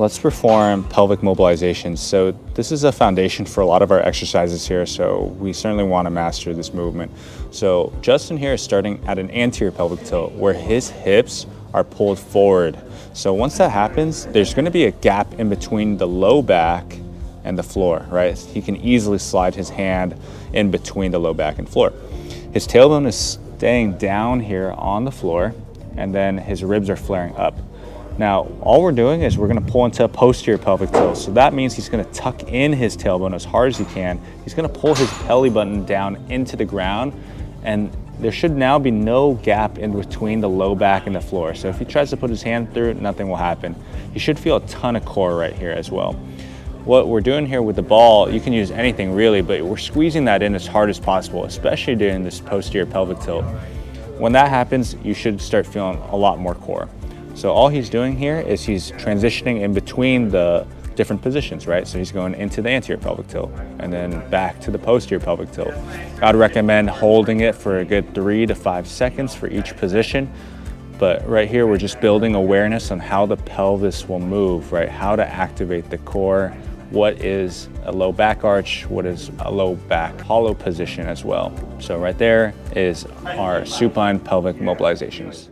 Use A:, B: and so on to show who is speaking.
A: let's perform pelvic mobilization. So this is a foundation for a lot of our exercises here, so we certainly want to master this movement. So Justin here is starting at an anterior pelvic tilt where his hips are pulled forward. So once that happens, there's going to be a gap in between the low back and the floor, right? He can easily slide his hand in between the low back and floor. His tailbone is staying down here on the floor, and then his ribs are flaring up. Now, all we're doing is we're gonna pull into a posterior pelvic tilt. So that means he's gonna tuck in his tailbone as hard as he can. He's gonna pull his belly button down into the ground, and there should now be no gap in between the low back and the floor. So if he tries to put his hand through, nothing will happen. You should feel a ton of core right here as well. What we're doing here with the ball, you can use anything really, but we're squeezing that in as hard as possible, especially during this posterior pelvic tilt. When that happens, you should start feeling a lot more core. So all he's doing here is he's transitioning in between the different positions, right? So he's going into the anterior pelvic tilt and then back to the posterior pelvic tilt. I'd recommend holding it for a good 3 to 5 seconds for each position. But right here, we're just building awareness on how the pelvis will move, right? How to activate the core. What is a low back arch? What is a low back hollow position as well? So right there is our supine pelvic mobilizations.